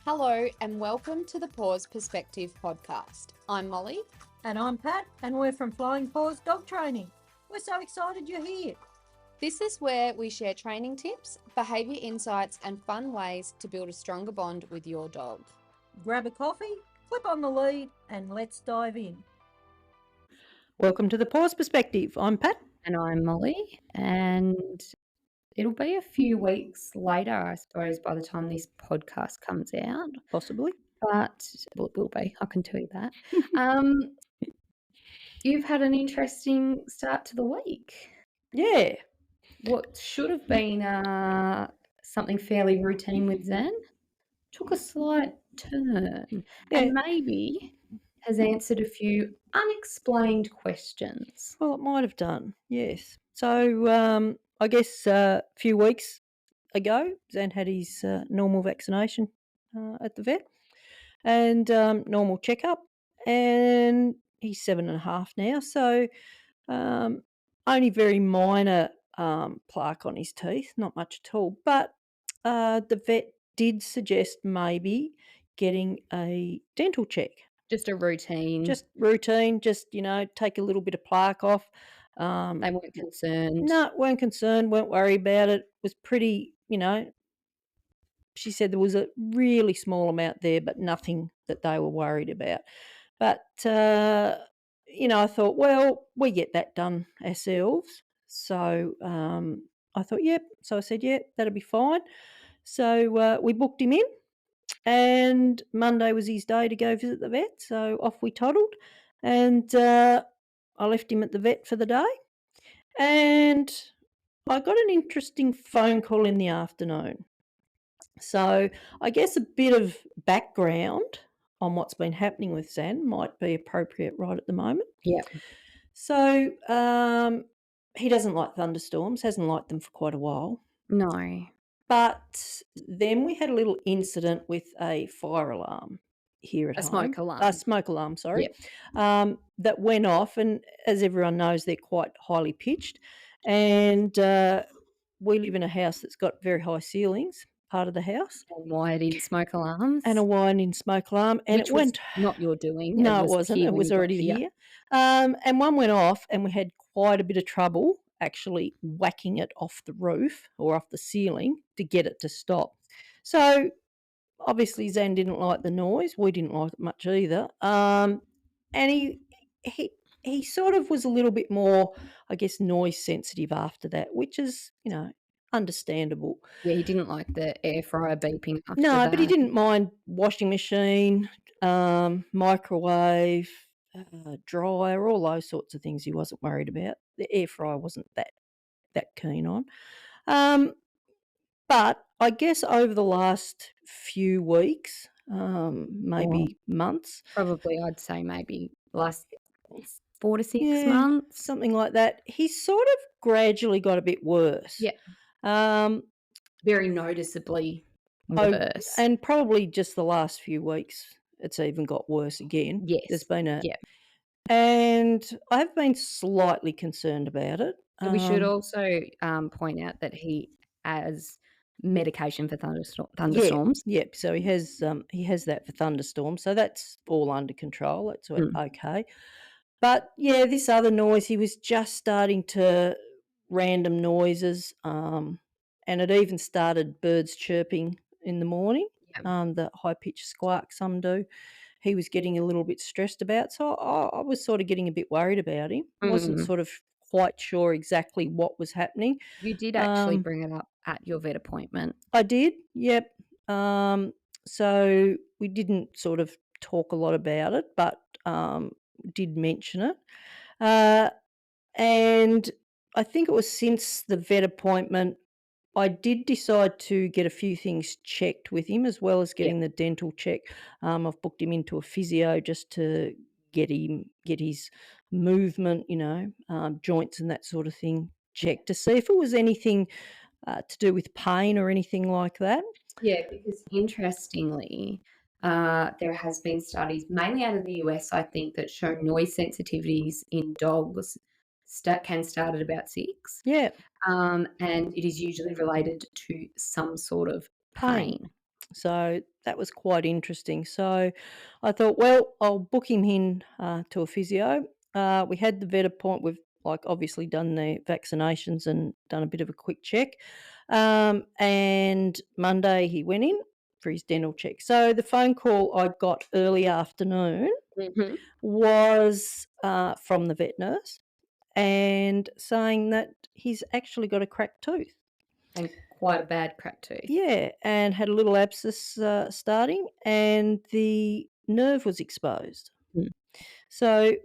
Hello and welcome to the Paws Perspective podcast. I'm Molly. And I'm Pat, and we're from Flying Paws Dog Training. We're so excited you're here. This is where we share training tips, behaviour insights and fun ways to build a stronger bond with your dog. Grab a coffee, flip on the lead, and let's dive in. Welcome to the Paws Perspective. I'm Pat. And I'm Molly, and it'll be a few weeks later, I suppose, by the time this podcast comes out. Possibly. But well, it will be, I can tell you that. You've had an interesting start to the week. Yeah. What should have been something fairly routine with Zan took a slight turn and maybe has answered a few unexplained questions. Well, it might have done, yes. So I guess a few weeks ago, Zan had his normal vaccination at the vet and normal checkup, and he's 7.5 now, so only very minor plaque on his teeth, not much at all. But the vet did suggest maybe getting a dental check. Just a routine. Just take a little bit of plaque off. They weren't concerned. No, weren't concerned, weren't worried about it. It was pretty, she said there was a really small amount there, but nothing that they were worried about. But, I thought, well, we get that done ourselves. So I thought, yep. So I said, yeah, that'll be fine. So we booked him in. And Monday was his day to go visit the vet, so off we toddled, and I left him at the vet for the day, and I got an interesting phone call in the afternoon. So I guess a bit of background on what's been happening with Zan might be appropriate right at the moment. Yeah. So he doesn't like thunderstorms, hasn't liked them for quite a while. No. But then we had a little incident with a fire alarm here at home. Smoke alarm. A smoke alarm, sorry. Yep. That went off, and as everyone knows, they're quite highly pitched. And we live in a house that's got very high ceilings, part of the house. And wired-in smoke alarms. And a wired-in smoke alarm. And which it went not your doing. No, it wasn't. It was already here. And one went off, and we had quite a bit of trouble actually whacking it off the roof or off the ceiling to get it to stop. So obviously Zan didn't like the noise. We didn't like it much either. And he sort of was a little bit more, I guess, noise sensitive after that, which is, understandable. Yeah, he didn't like the air fryer beeping after No, that. but he didn't mind washing machine, microwave, dryer, all those sorts of things he wasn't worried about. The air fryer wasn't that keen on. But I guess over the last few weeks, maybe months. Probably I'd say maybe last 4 to 6 months. Something like that. He's sort of gradually got a bit worse. Yeah. Very noticeably worse. And probably just the last few weeks it's even got worse again. Yes. There's been and I've been slightly concerned about it. We should also point out that he has medication for thunderstorms. Yep. So he has that for thunderstorms. So that's all under control. That's okay. But yeah, this other noise, he was just starting to random noises, and it even started birds chirping in the morning. The high pitched squawk some do. He was getting a little bit stressed about, so I was sort of getting a bit worried about him. Wasn't sort of quite sure exactly what was happening. You did actually bring it up at your vet appointment. I did, yep. So we didn't sort of talk a lot about it, but did mention it. And I think it was since the vet appointment, I did decide to get a few things checked with him as well as getting the dental check. I've booked him into a physio just to get his movement, joints and that sort of thing checked to see if it was anything to do with pain or anything like that. Yeah, because interestingly, there has been studies, mainly out of the US, I think, that show noise sensitivities in dogs can start at about 6. Yeah. And it is usually related to some sort of pain. So that was quite interesting. So I thought, well, I'll book him in to a physio. We had the vet appointment. We've obviously done the vaccinations and done a bit of a quick check. And Monday he went in for his dental check. So the phone call I got early afternoon Mhm. was from the vet nurse and saying that he's actually got a cracked tooth. And quite a bad cracked tooth. Yeah, and had a little abscess starting, and the nerve was exposed. Mm. So,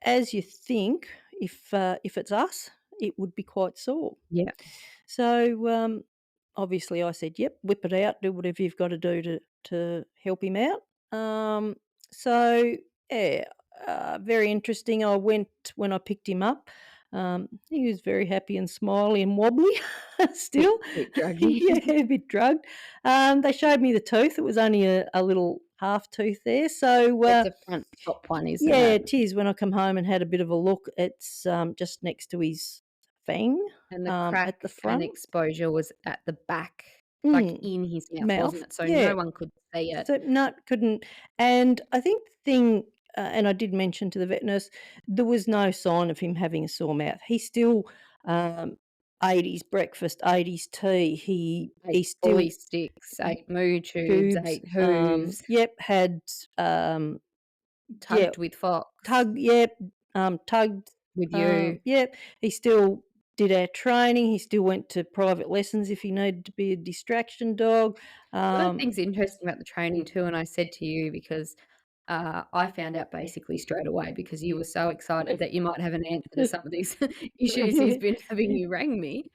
as you think, if it's us, it would be quite sore. Yeah. So, obviously, I said, "Yep, whip it out. Do whatever you've got to do to help him out." So, yeah, very interesting. I went when I picked him up. He was very happy and smiley and wobbly still. Bit druggy. Yeah, a bit drugged. They showed me the tooth. It was only a little half tooth there. So, It's a front top one, isn't yeah, it? it is. When I come home and had a bit of a look, it's just next to his fang And the at crack the and front. exposure was at the back, like Mm, in his mouth, mouth. wasn't it? So Yeah. no one could see it. So no, couldn't. And I think the thing, and I did mention to the vet nurse, there was no sign of him having a sore mouth. He still ate his breakfast, ate his tea. He Ate still bully sticks, ate moo tubes, tubes. ate hooves, Yep, had tugged with Fox, tugged. Yep, tugged. with you. Yep, he still did our training. He still went to private lessons if he needed to be a distraction dog. One of the things interesting about the training too, and I said to you because I found out basically straight away because you were so excited that you might have an answer to some of these issues he's been having. You rang me.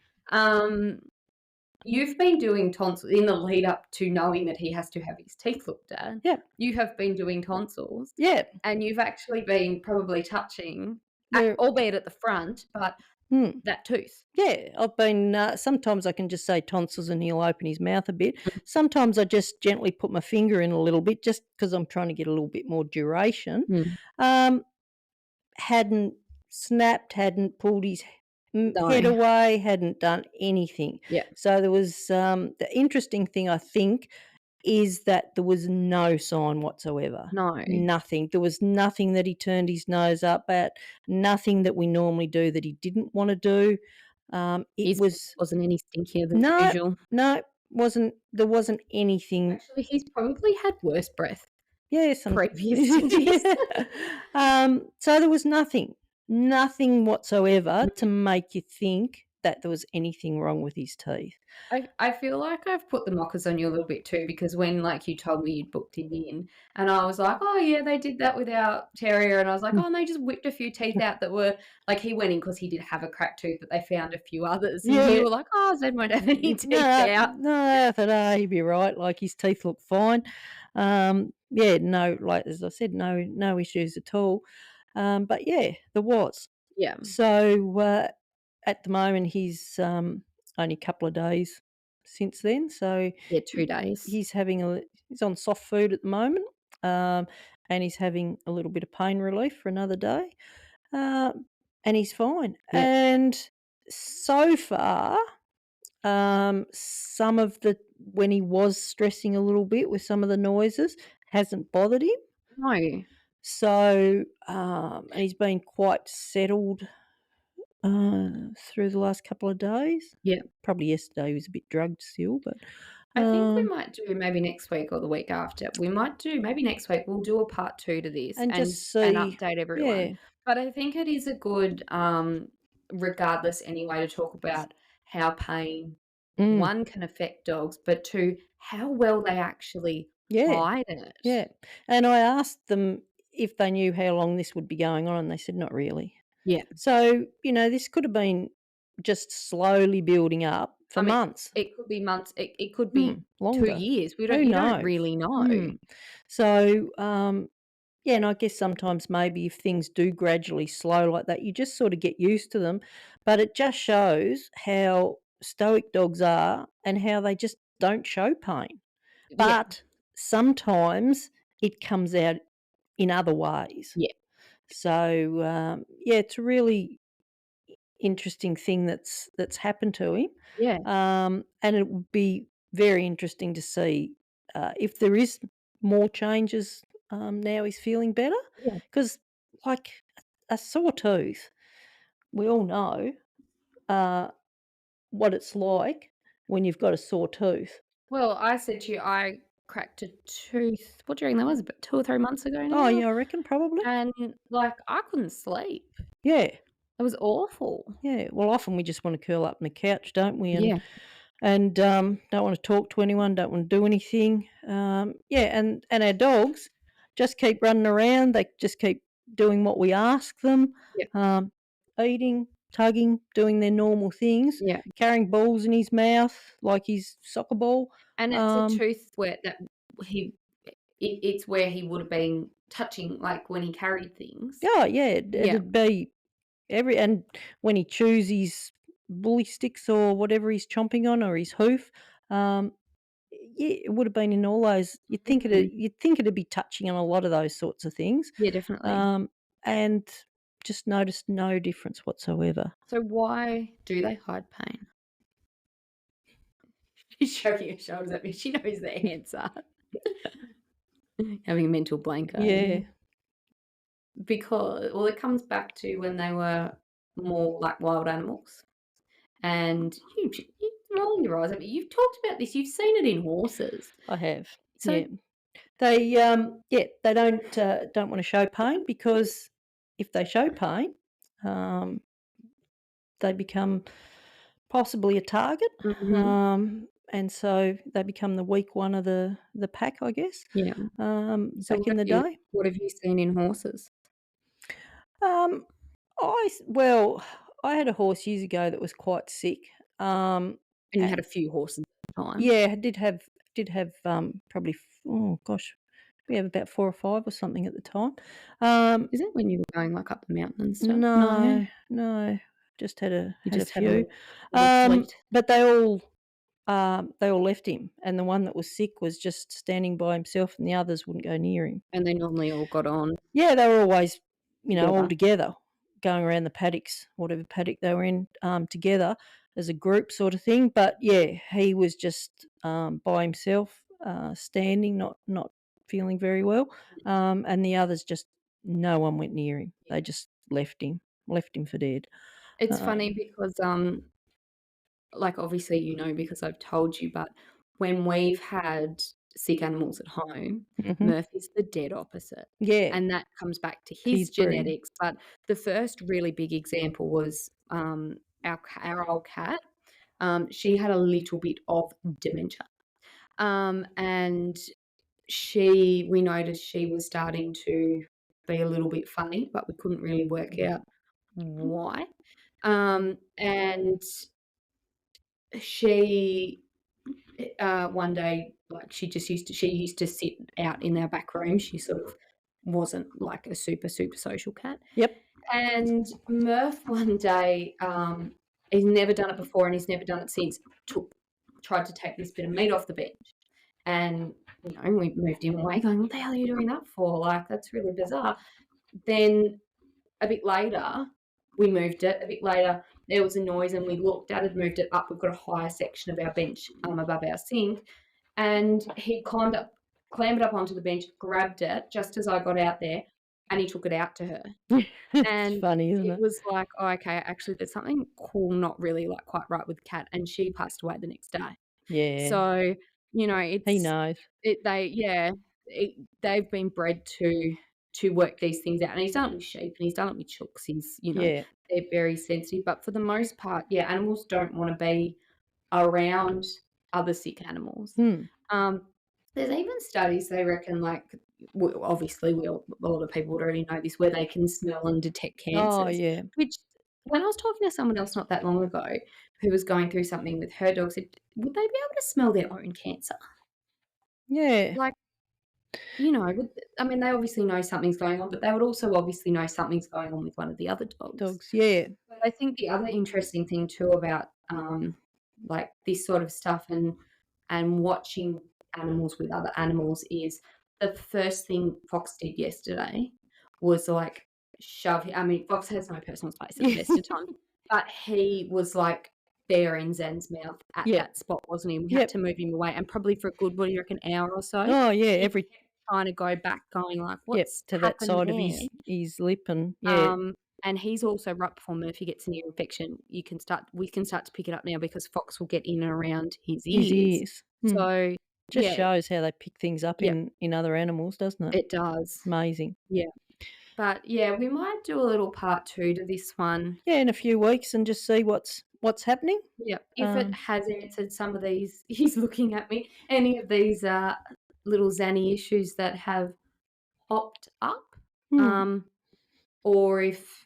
You've been doing tonsils in the lead up to knowing that he has to have his teeth looked at. Yeah. You have been doing tonsils. Yeah. And you've actually been probably touching, Where- albeit at the front, but that tooth. Yeah, I've been. Sometimes I can just say tonsils and he'll open his mouth a bit. Sometimes I just gently put my finger in a little bit, just because I'm trying to get a little bit more duration. Hadn't snapped, hadn't pulled his head No. away, hadn't done anything. Yeah. So there was the interesting thing, I think, is that there was no sign whatsoever. No. Nothing. There was nothing that he turned his nose up at, nothing that we normally do that he didn't want to do. It wasn't any stinkier than no, usual. no, wasn't. There wasn't anything. Actually, he's probably had worse breath. Yeah, previous to this. So there was nothing whatsoever to make you think that there was anything wrong with his teeth. I feel like I've put the mockers on you a little bit too because when you told me you'd booked him in and I was like, oh yeah, they did that with our terrier and I was like, oh, and they just whipped a few teeth out that were he went in because he did have a cracked tooth but they found a few others and you were like, oh, Zed won't have any teeth out. No, I thought, he'd be right. His teeth look fine. Yeah, no, as I said, no issues at all. But yeah, there was. Yeah. So at the moment, he's only a couple of days since then. So yeah, 2 days. He's on soft food at the moment, and he's having a little bit of pain relief for another day, and he's fine. Yeah. And so far, some of when he was stressing a little bit with some of the noises hasn't bothered him. No. So, and he's been quite settled through the last couple of days. Yeah. Probably yesterday he was a bit drugged still, but I think we might do maybe next week or the week after. We might do maybe next week. We'll do a part 2 to this and just see, and update everyone. Yeah. But I think it is a good, regardless anyway, to talk about how pain, one, can affect dogs, but two, how well they actually hide it. Yeah. And I asked them if they knew how long this would be going on, and they said not really. Yeah. So, this could have been just slowly building up for months. It could be months. It could be longer. 2 years. We don't, don't really know. So, yeah, and I guess sometimes maybe if things do gradually slow like that, you just sort of get used to them. But it just shows how stoic dogs are and how they just don't show pain. But sometimes it comes out in other ways. Yeah. So, yeah, it's a really interesting thing that's happened to him. Yeah. And it would be very interesting to see if there is more changes, now he's feeling better. Yeah. Because, like, a sore tooth, we all know what it's like when you've got a sore tooth. Well, I said to you, I cracked a tooth. What do you reckon that was? About 2 or 3 months ago Oh, now? yeah, I reckon probably. And, like, I couldn't sleep. Yeah, It was awful. yeah. Well, often we just want to curl up on the couch, don't we? Yeah. And don't want to talk to anyone, don't want to do anything. Yeah, and our dogs just keep running around. They just keep doing what we ask them, Yeah. eating, tugging, doing their normal things, Yeah. carrying balls in his mouth like he's soccer ball. And it's a tooth where that it's where he would have been touching, like, when he carried things. Yeah, yeah, Yeah. it'd be and when he chews his bully sticks or whatever he's chomping on or his hoof, yeah, it would have been in all those. You'd think it'd be touching on a lot of those sorts of things, Yeah, definitely. and just noticed no difference whatsoever. So why do they hide pain? She's shrugging her shoulders at me. She knows the answer. Having a mental blank. Yeah, Because, well, it comes back to when they were more like wild animals. And you rolling your eyes at me. You've talked about this. You've seen it in horses. I have. So Yeah, they they don't want to show pain because if they show pain, they become possibly a target, and so they become the weak one of the pack, I guess. yeah. So Back in the day. what have you seen in horses? Well, I had a horse years ago that was quite sick. And you a- had a few horses at the time. yeah, I did have probably oh gosh, we have about 4 or 5 or something at the time. Is it when you were going like up the mountain and stuff? No, just had a You had a just had a few. little fleet. But they all left him, and the one that was sick was just standing by himself, and the others wouldn't go near him. And they normally all got on. Yeah, they were always, all Together. together, going around the paddocks, whatever paddock they were in, together as a group sort of thing. But yeah, he was just by himself, standing, not feeling very well, and the others just no one went near him. They just left him for dead. It's funny because like, obviously, because I've told you, but when we've had sick animals at home, Murphy's the dead opposite. Yeah, And that comes back to his His breed. genetics. But the first really big example was our old cat. She had a little bit of dementia. And we noticed she was starting to be a little bit funny, but we couldn't really work out why. And she one day, like, she used to sit out in our back room. She sort of wasn't like a super social cat. Yep. And Murph one day, he's never done it before and he's never done it since, tried to take this bit of meat off the bench. And we moved him away going, what the hell are you doing that for? Like, that's really bizarre. Then a bit later, we moved it. A bit later, there was a noise and we looked at it, moved it up. We've got a higher section of our bench above our sink. And he clambered up onto the bench, grabbed it just as I got out there, and he took it out to her. And It's funny, isn't it? was like, oh, okay, actually there's something cool, not really like quite right with the cat. And she passed away the next day. Yeah, So, it's he knows. they've been bred to work these things out. And he's done it with sheep and he's done it with chooks. He's, Yeah, they're very sensitive. But for the most part, yeah, animals don't want to be around other sick animals. There's even studies, they reckon, like, obviously a lot of people would already know this, where they can smell and detect cancers. Oh yeah, Which, when I was talking to someone else not that long ago who was going through something with her dog, said, would they be able to smell their own cancer? yeah. Like, I mean, they obviously know something's going on, but they would also obviously know something's going on with one of the other dogs. Dogs. Yeah, But I think the other interesting thing too about like this sort of stuff and watching animals with other animals is the first thing Fox did yesterday was like shove. I mean, Fox has no personal space at the best of times, but he was like there in Zan's mouth at Yep. that spot, wasn't he? We Yep. had to move him away, and probably for a good, what do you reckon, hour or so? Oh, yeah, He every kept trying to go back, going like, yep, "What's to that happened side of there?" his lip and yeah. And he's also right before Murphy gets an ear infection. We can start to pick it up now because Fox will get in and around his His ears. ears. Hmm. So Just yeah, shows how they pick things up Yep. in other animals, doesn't it? it does. Amazing. Yeah. But yeah, we might do a little part 2 to this one. Yeah, in a few weeks and just see what's happening. Yep. If it has answered some of these, he's looking at me, any of these little Zani issues that have popped up, or if,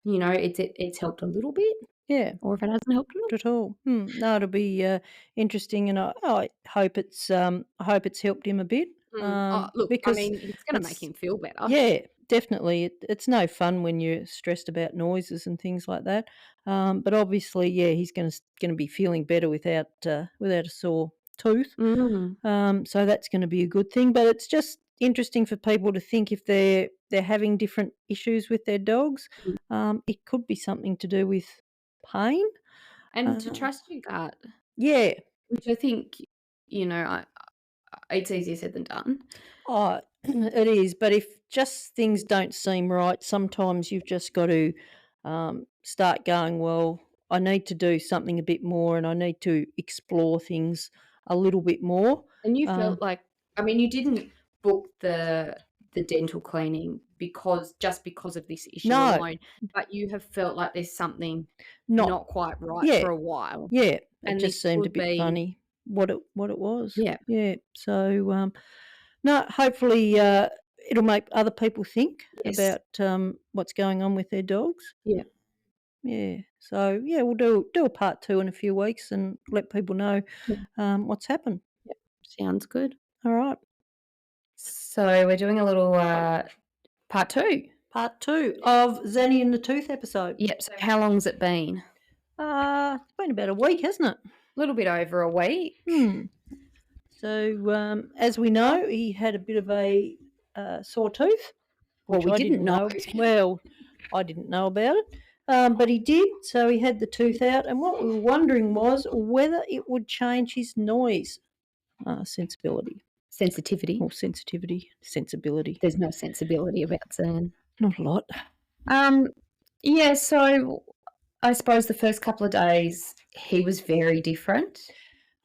it's helped a little bit, Yeah, or if it hasn't helped not at all. No, it'll be interesting, and I hope it's helped him a bit. look, I because mean, it's going to make it's him feel better. yeah, definitely. It's no fun when you're stressed about noises and things like that. But obviously, yeah, he's going to be feeling better without a sore tooth. So that's going to be a good thing. But it's just interesting for people to think if they're having different issues with their dogs. It could be something to do with pain. And to trust your gut, Yeah. which I think, it's easier said than done. Oh, it is. But if just things don't seem right, sometimes you've just got to start going, well, I need to do something a bit more and I need to explore things a little bit more. And you felt like, I mean, you didn't book the dental cleaning because of this issue No. alone, but you have felt like there's something Not not quite right yeah. for a while. Yeah, it And just this seemed a could bit be- funny what it was. Yeah. Yeah. So no, hopefully it'll make other people think Yes. about what's going on with their dogs. Yeah. Yeah. So yeah, we'll do a part 2 in a few weeks and let people know what's happened. Sounds good. All right. So we're doing a little part 2. Part 2 of Zani and the Tooth episode. Yep. So how long's it been? It's been about a week, hasn't it? A little bit over a week. So as we know, he had a bit of a sore tooth. Well, which we I didn't know. Well, I didn't know about it. But he did, so he had the tooth out. And what we were wondering was whether it would change his noise sensibility. Sensitivity. Or sensibility. There's no sensibility about Zan. Not a lot. Yeah, so I suppose the first couple of days he was very different.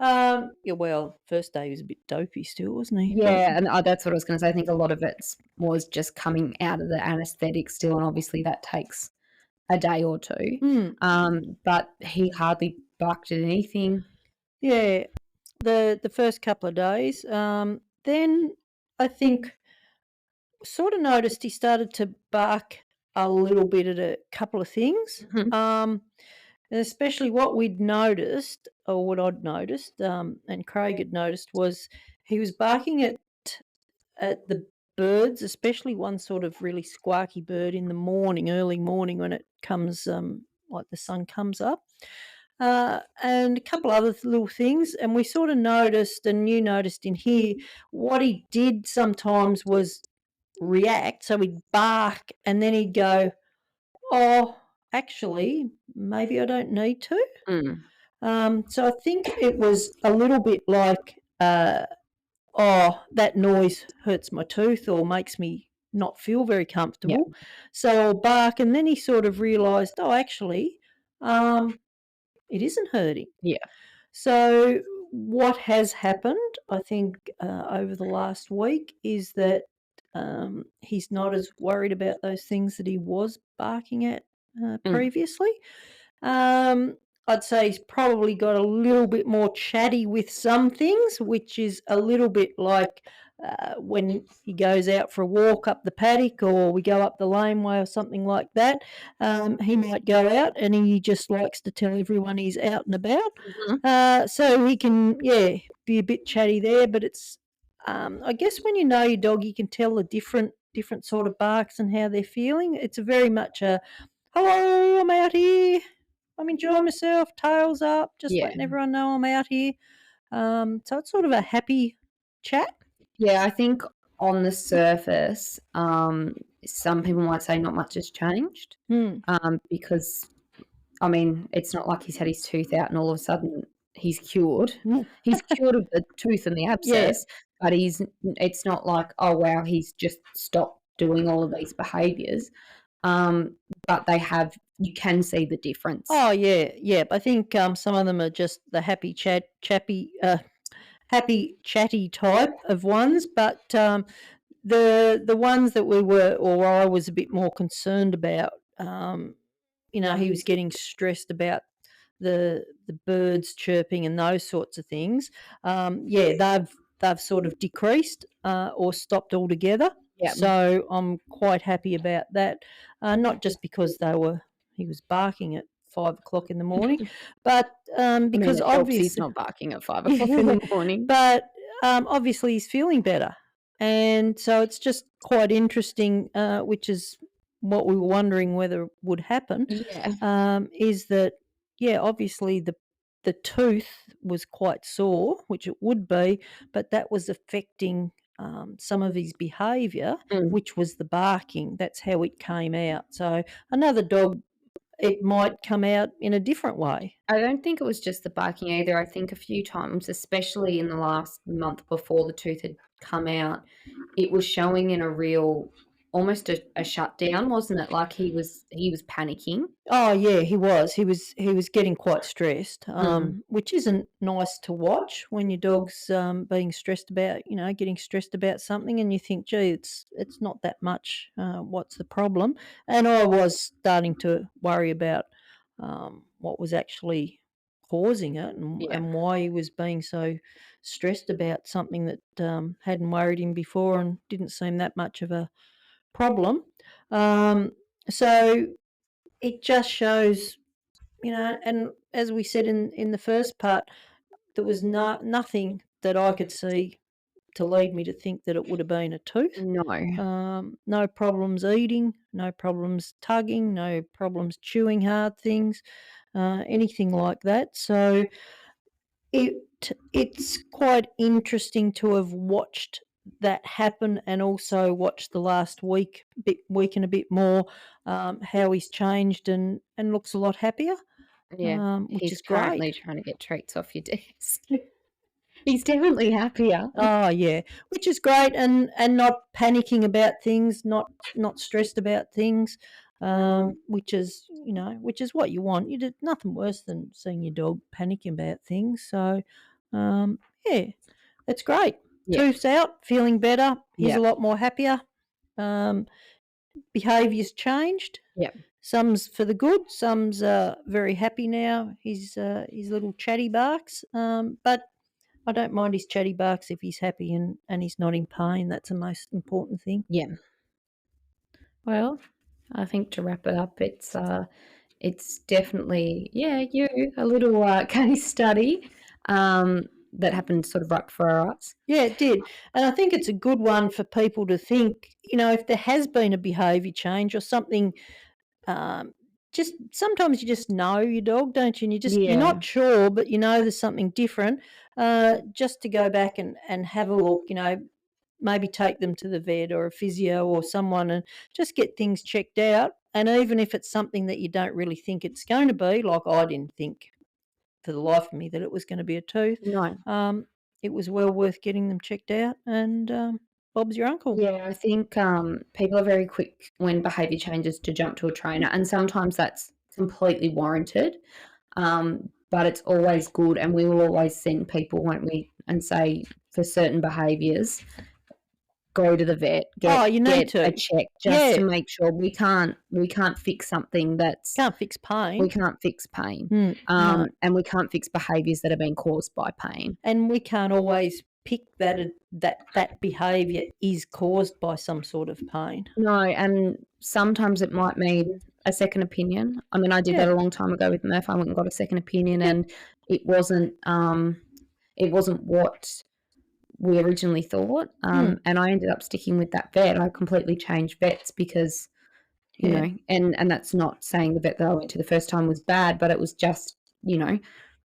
Yeah, well, first day he was a bit dopey still, wasn't he? Yeah, and that's what I was going to say. I think a lot of it was just coming out of the anaesthetic still, and obviously that takes a day or two. But he hardly barked at anything. Yeah, the first couple of days. Then I think sort of noticed he started to bark a little bit at a couple of things. And especially what we'd noticed, or what I'd noticed, and Craig had noticed, was he was barking at the birds, especially one sort of really squawky bird in the morning, early morning when it comes, like the sun comes up. And a couple other little things, and we sort of noticed, and you noticed in here, what he did sometimes was react. So he'd bark, and then he'd go, "Oh, actually, maybe I don't need to." So I think it was a little bit like, "Oh, that noise hurts my tooth or makes me not feel very comfortable." Yep. So I'll bark, and then he sort of realised, "Oh, actually, it isn't hurting." Yeah. So what has happened, I think, over the last week is that he's not as worried about those things that he was barking at previously. I'd say he's probably got a little bit more chatty with some things, which is a little bit like when he goes out for a walk up the paddock, or we go up the laneway or something like that. He might go out and he just likes to tell everyone he's out and about. So he can, be a bit chatty there, but it's, I guess when you know your dog, you can tell the different sort of barks and how they're feeling. It's a very much a, "Hello, I'm out here. I'm enjoying myself, tails up, just letting everyone know I'm out here." So it's sort of a happy chat. Yeah, I think on the surface, some people might say not much has changed, because I mean, it's not like he's had his tooth out and all of a sudden he's cured. He's cured of the tooth and the Yeah. abscess, but it's not like, oh wow, he's just stopped doing all of these behaviours. But you can see the difference. Oh, yeah, yeah. I think some of them are just the happy chatty type of ones, but the ones that I was a bit more concerned about, he was getting stressed about the birds chirping and those sorts of things. They've sort of decreased or stopped altogether. Yep. So I'm quite happy about that. Not just because he was barking at 5 o'clock in the morning, but because it helps he's obviously not barking at 5 o'clock in the morning. but obviously he's feeling better, and so it's just quite interesting, which is what we were wondering whether would happen. Yeah. Is that obviously the tooth was quite sore, which it would be, but that was affecting some of his behaviour, which was the barking. That's how it came out. So another dog, it might come out in a different way. I don't think it was just the barking either. I think a few times, especially in the last month before the tooth had come out, it was showing in a real, almost a shutdown, wasn't it? Like he was panicking. Oh yeah, he was. He was getting quite stressed, which isn't nice to watch when your dog's being stressed about, getting stressed about something, and you think, gee, it's not that much. What's the problem? And I was starting to worry about what was actually causing it and why he was being so stressed about something that hadn't worried him before and didn't seem that much of a problem. So it just shows, and as we said in the first part, there was nothing that I could see to lead me to think that it would have been a tooth. No. No problems eating, no problems tugging, no problems chewing hard things, anything like that. So it's quite interesting to have watched that happen, and also watched the last week and a bit more, how he's changed and looks a lot happier. Yeah. Which He's is great. currently trying to get treats off your desk. He's definitely happier. Oh yeah, which is great, and not panicking about things, not stressed about things, which is what you want. You did nothing worse than seeing your dog panicking about things. So yeah, it's great. Yeah. Tooth's out, feeling better. He's Yeah. a lot more happier. Behaviour's changed. Yeah. Some's for the good. Some's very happy now. His little chatty barks, but I don't mind his chatty barks if he's happy and he's not in pain. That's the most important thing. Yeah. Well, I think to wrap it up, it's definitely a little case study that happened sort of right before our eyes. Yeah, it did. And I think it's a good one for people to think, if there has been a behaviour change or something, just sometimes you just know your dog, don't you? And you're not sure, but there's something different. Just to go back and have a look, maybe take them to the vet or a physio or someone and just get things checked out. And even if it's something that you don't really think it's going to be, like I didn't think for the life of me that it was going to be a tooth. No. It was well worth getting them checked out, and Bob's your uncle. Yeah, I think people are very quick when behaviour changes to jump to a trainer, and sometimes that's completely warranted. But it's always good, and we will always send people, won't we, and say for certain behaviours, go to the vet, get a check just to make sure. We can't fix something that's can't fix pain. We can't fix pain, no. And we can't fix behaviours that have been caused by pain, and we can't always pick that behaviour is caused by some sort of pain. No, and sometimes it might mean a second opinion. I mean, I did that a long time ago with Murph. I went and got a second opinion, and it wasn't what we originally thought. And I ended up sticking with that vet. I completely changed vets because, you know, and that's not saying the vet that I went to the first time was bad, but it was just,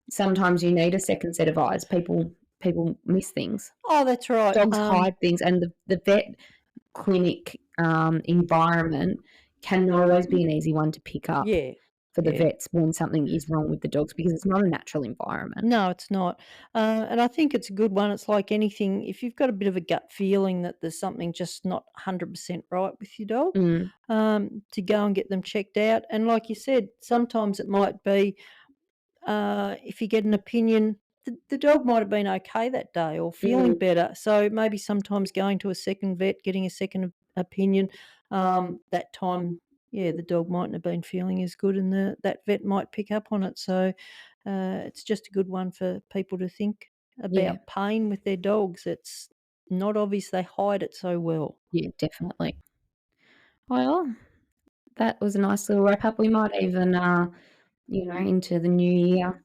sometimes you need a second set of eyes. People miss things. Oh, that's right. Dogs hide things, and the vet clinic environment can always be an easy one to pick up. Yeah. for the Yeah. vets when something is wrong with the dogs, because it's not a natural environment. No, it's not. And I think it's a good one. It's like anything. If you've got a bit of a gut feeling that there's something just not 100% right with your dog, to go and get them checked out. And like you said, sometimes it might be if you get an opinion, the dog might have been okay that day or feeling better. So maybe sometimes going to a second vet, getting a second opinion, that time, yeah, the dog mightn't have been feeling as good, and that vet might pick up on it. So it's just a good one for people to think about pain with their dogs. It's not obvious they hide it so well. Yeah, definitely. Well, that was a nice little wrap up. We might even, into the new year,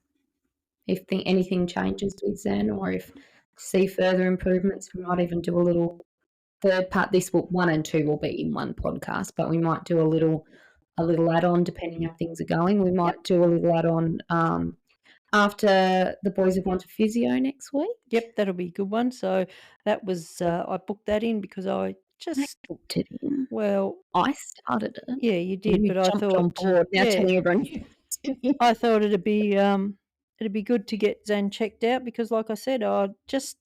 if anything changes with Zen, or if see further improvements, we might even do a little third part. 1 and 2 will be in one podcast, but we might do a little add on depending how things are going. We might do a little add on after the boys have gone to physio next week. Yep, that'll be a good one. So that was I booked that in because I just booked it in. Well, I started it. Yeah, you did, You but I jumped thought on board. Now telling everyone. I thought it'd be good to get Zan checked out because, like I said, I just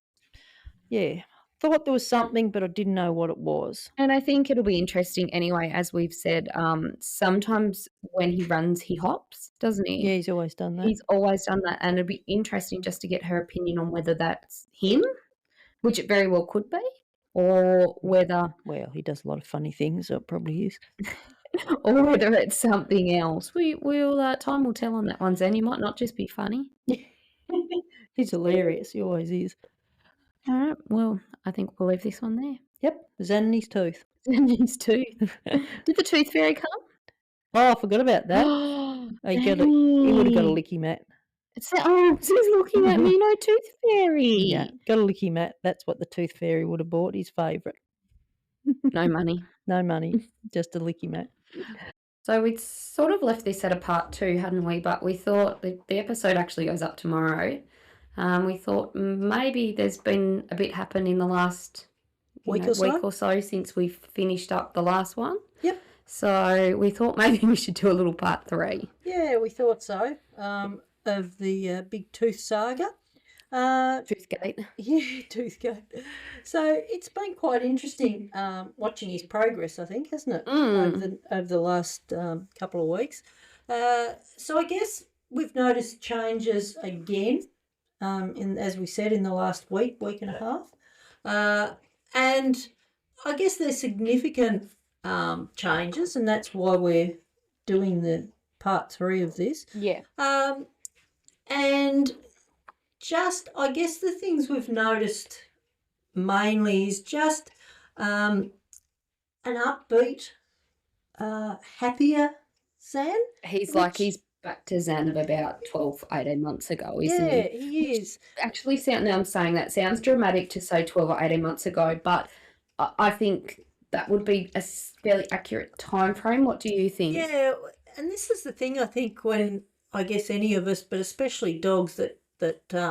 thought there was something, but I didn't know what it was. And I think it'll be interesting anyway, as we've said. Sometimes when he runs, he hops, doesn't he? Yeah, he's always done that. He's always done that, and it'd be interesting just to get her opinion on whether that's him, which it very well could be, or whether Well, he does a lot of funny things, so it probably is. or whether it's something else. We'll time will tell on that one, Zan. You might not just be funny. He's hilarious. He always is. All right. Well, I think we'll leave this one there. Yep, Zan and his tooth. And his tooth. Did the tooth fairy come? Oh, I forgot about that. He would have got a licky mat. She's looking at me. No tooth fairy. Yeah, got a licky mat. That's what the tooth fairy would have bought. His favourite. No money. No money. Just a licky mat. So we'd sort of left this at a part 2, hadn't we? But we thought the episode actually goes up tomorrow. We thought maybe there's been a bit happen in the last week or so since we finished up the last one. Yep. So we thought maybe we should do a little part 3. Yeah, we thought so. Of the big tooth saga. Toothgate. Yeah, Toothgate. So it's been quite interesting watching his progress, I think, hasn't it, over the last couple of weeks. So I guess we've noticed changes again, as we said, in the last week and a half. And I guess there's significant changes, and that's why we're doing the part 3 of this. Yeah. And just, I guess the things we've noticed mainly is just an upbeat, happier Zan. He's back to Zan of about 12, 18 months ago, isn't he? Yeah, he is. Actually, now I'm saying that sounds dramatic to say 12 or 18 months ago, but I think that would be a fairly accurate time frame. What do you think? Yeah, and this is the thing, I think, when I guess any of us, but especially dogs that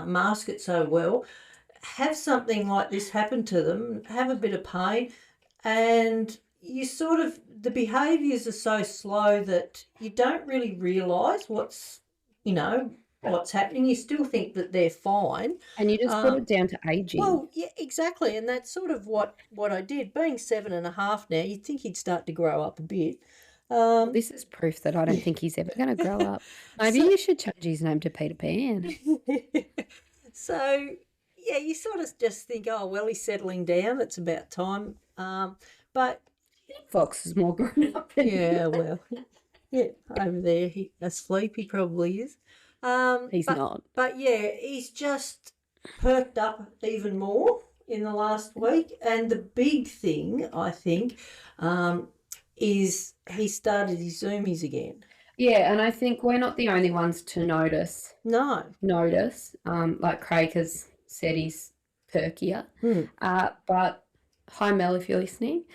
mask it so well, have something like this happen to them, have a bit of pain, and you sort of, the behaviours are so slow that you don't really realise what's happening. You still think that they're fine. And you just put it down to ageing. Well, yeah, exactly, and that's sort of what I did. Being 7.5 now, you'd think he'd start to grow up a bit. This is proof that I don't think he's ever going to grow up. Maybe you should change his name to Peter Pan. So, yeah, you sort of just think, oh, well, he's settling down. It's about time. But Fox is more grown up. yeah, well, yeah, over there, asleep, he probably is. He's not. But, yeah, he's just perked up even more in the last week. And the big thing, I think, is he started his zoomies again. Yeah, and I think we're not the only ones to notice. No. Like Craig has said, he's perkier. But hi, Mel, if you're listening.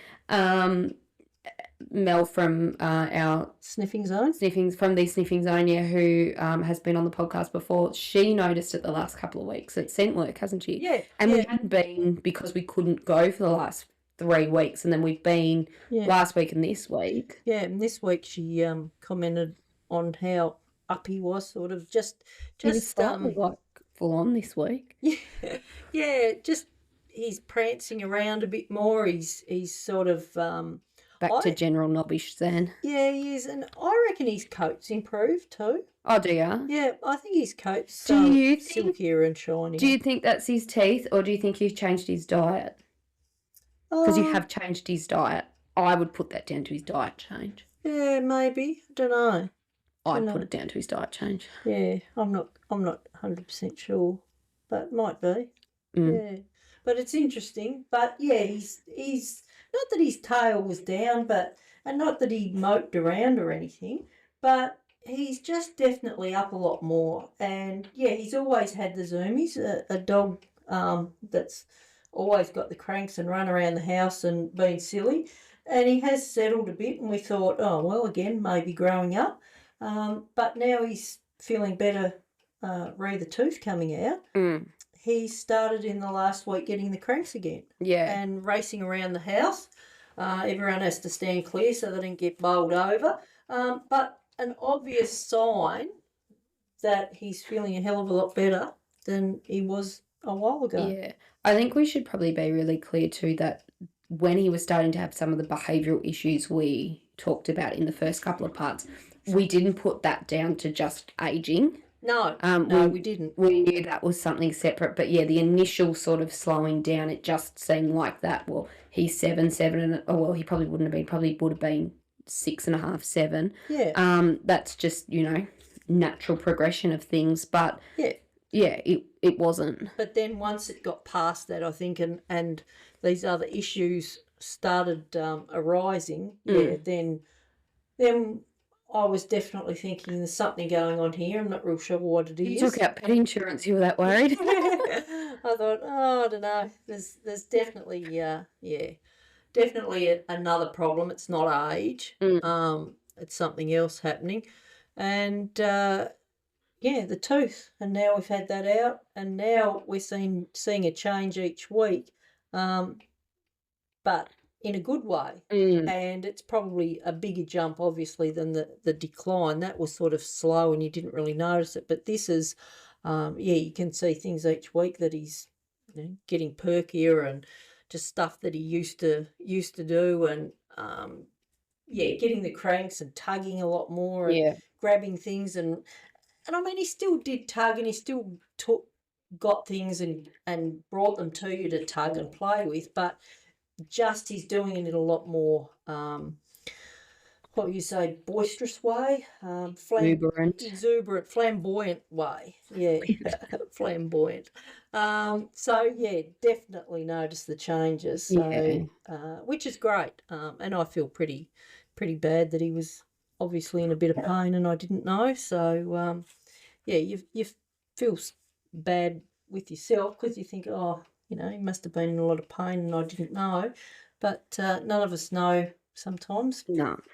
Mel from our Sniffing Zone, from the Sniffing Zone, yeah, who has been on the podcast before. She noticed it the last couple of weeks at scent work, hasn't she? Yeah. And we hadn't been because we couldn't go for the last 3 weeks, and then we've been last week and this week. Yeah, and this week she commented on how up he was, sort of just He was slightly like full on this week. yeah, just he's prancing around a bit more. He's sort of Back to general knobbish Zan. yeah, he is, and I reckon his coat's improved too. Oh, do you? Yeah, I think his coat's silkier and shinier. Do you think that's his teeth, or do you think he's changed his diet? Because you have changed his diet. I would put that down to his diet change. Yeah, maybe. I don't know. I'd put it down to his diet change. Yeah, I'm not 100% sure, but might be. Yeah, but it's interesting. But yeah, he's not that his tail was down, and not that he moped around or anything, but he's just definitely up a lot more. And yeah, he's always had the zoomies. A dog that's always got the cranks and run around the house and been silly. And he has settled a bit, and we thought, oh, well, again, maybe growing up. But now he's feeling better, re the tooth coming out. He started in the last week getting the cranks again. Yeah. And racing around the house. Everyone has to stand clear so they don't get bowled over. But an obvious sign that he's feeling a hell of a lot better than he was a while ago. Yeah. I think we should probably be really clear too that when he was starting to have some of the behavioural issues we talked about in the first couple of parts, we didn't put that down to just ageing. No, we didn't. We knew that was something separate. But, yeah, the initial sort of slowing down, it just seemed like that. Well, he's 7, and well, he probably wouldn't have been, probably would have been 6.5, 7. Yeah. That's just, natural progression of things. But, yeah, it wasn't. But then once it got past that, I think, and these other issues started arising, then I was definitely thinking there's something going on here. I'm not real sure what it is. You took out pet insurance, you were that worried. I thought, I don't know. There's definitely, definitely another problem. It's not age. It's something else happening. And, the tooth. And now we've had that out, and now we're seeing a change each week, but in a good way. And it's probably a bigger jump, obviously, than the decline. That was sort of slow and you didn't really notice it. But this is, you can see things each week that he's getting perkier and just stuff that he used to do, and getting the cranks and tugging a lot more and grabbing things and I mean, he still did tug, and he still got things and brought them to you to tug and play with, but just he's doing it in a lot more, what would you say, boisterous way? Exuberant, flamboyant way. Yeah, flamboyant. Definitely noticed the changes, which is great. And I feel pretty bad that he was obviously in a bit of pain and I didn't know. So, you feel bad with yourself because you think, he must have been in a lot of pain and I didn't know. But none of us know sometimes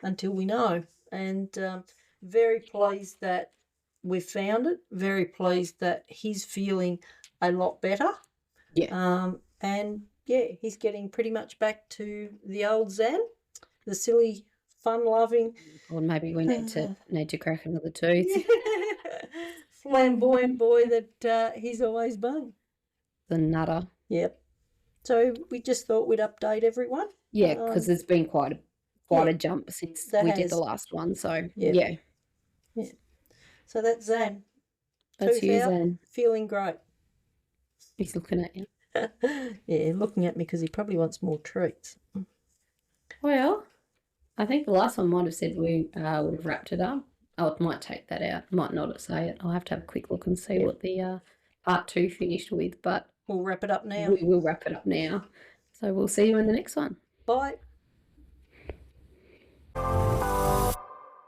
until we know. And very pleased that we've found it, very pleased that he's feeling a lot better. He's getting pretty much back to the old Zan, the silly, fun-loving. Or maybe we need to crack another tooth. Flamboyant boy that he's always been. The nutter. Yep. So we just thought we'd update everyone. Yeah, because there's been quite a jump since we did the last one. So, yeah. So that's Zan. That's you, out, Zan. Feeling great. He's looking at you. Yeah, looking at me because he probably wants more treats. Well, I think the last one might have said we would have wrapped it up. Oh, it might take that out. Might not say it. I'll have to have a quick look and see what the part 2 finished with. But we'll wrap it up now. We will wrap it up now. So we'll see you in the next one. Bye.